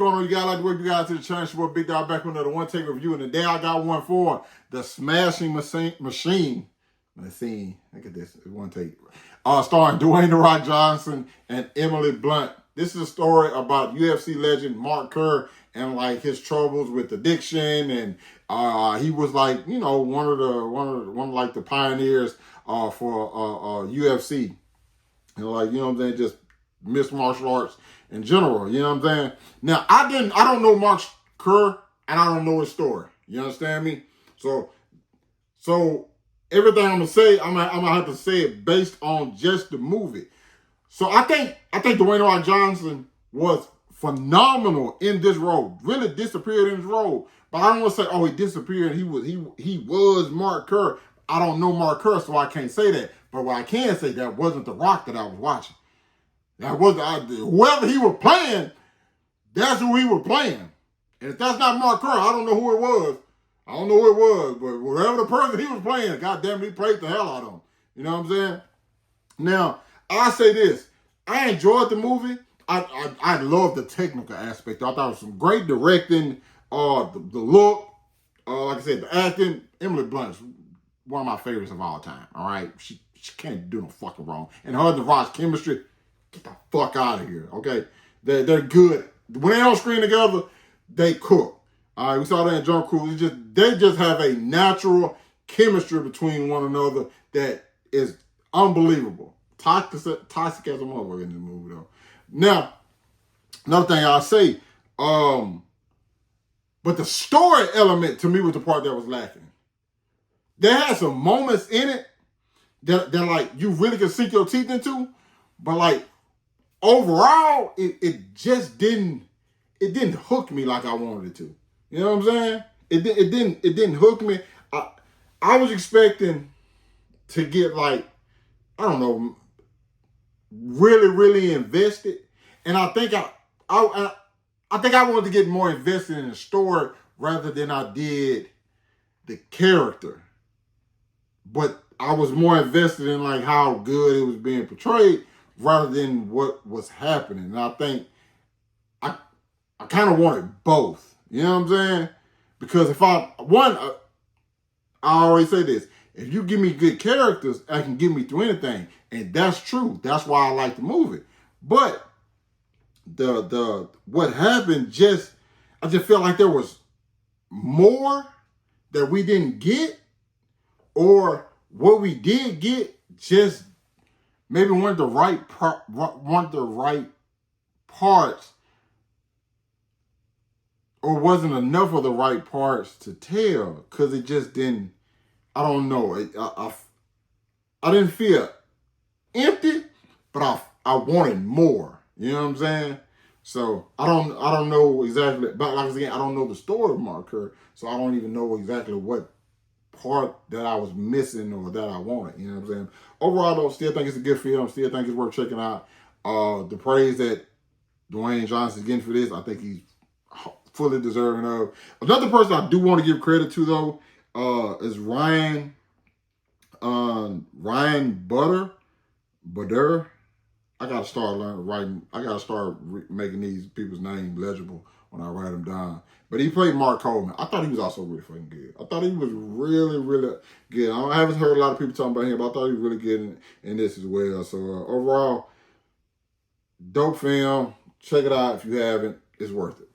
going on, you guys? Like the way you guys to the channel. It's your boy Big Dog back with another one take review. And today I got one for the Smashing Machine. Look at this. One take. Starring Dwayne "The Rock" Johnson and Emily Blunt. This is a story about UFC legend Mark Kerr and like his troubles with addiction, and he was like, you know, one of the pioneers for UFC, and like, you know what I'm saying, just mixed martial arts in general, you know what I'm saying? Now, I don't know Mark Kerr, and I don't know his story. You understand me? So everything I'm gonna say, I'm gonna have to say it based on just the movie. So I think Dwayne "The Rock" Johnson was phenomenal in this role. Really disappeared in his role. But I don't want to say, oh, he disappeared. He was Mark Kerr. I don't know Mark Kerr, so I can't say that. But what I can say, that wasn't The Rock that I was watching. That was whoever he was playing. That's who he was playing. And if that's not Mark Kerr, I don't know who it was. I don't know who it was, but whatever the person he was playing, goddamn, he played the hell out of him. You know what I'm saying? Now, I say this. I enjoyed the movie. I love the technical aspect. I thought it was some great directing. The look, like I said, the acting. Emily Blunt's one of my favorites of all time. All right, she can't do no fucking wrong. And her and The Rock's chemistry, get the fuck out of here. Okay, they're good. When they're on screen together, they cook. All right, we saw that in Jump Cruise. They just have a natural chemistry between one another that is unbelievable. Toxic as a motherfucker in the movie, though. Now, another thing I'll say, but the story element to me was the part that was lacking. They had some moments in it that like you really could sink your teeth into, but like overall, it just didn't hook me like I wanted it to. You know what I'm saying? It didn't hook me. I was expecting to get like, I don't know, really invested, and I think I wanted to get more invested in the story rather than I did the character. But I was more invested in like how good it was being portrayed rather than what was happening. And I think I kind of wanted both. You know what I'm saying? Because if I always say this: if you give me good characters, I can get me through anything. And that's true. That's why I like the movie. But the what happened I just felt like there was more that we didn't get, or what we did get just maybe weren't the right parts, or wasn't enough of the right parts to tell, because it just didn't. I don't know. I didn't feel empty, but I wanted more. You know what I'm saying? So I don't know exactly. But like I said, I don't know the story of Mark Kerr, so I don't even know exactly what part that I was missing or that I wanted. You know what I'm saying? Overall, though, still think it's a good film. Still think it's worth checking out. The praise that Dwayne Johnson's getting for this, I think he's fully deserving of. Another person I do want to give credit to, though, is Ryan Butter. I gotta start learning writing. I gotta start making these people's names legible when I write them down. But he played Mark Coleman. I thought he was also really fucking good. I thought he was really good. I haven't heard a lot of people talking about him, but I thought he was really good in this as well. So overall, dope film. Check it out if you haven't. It's worth it.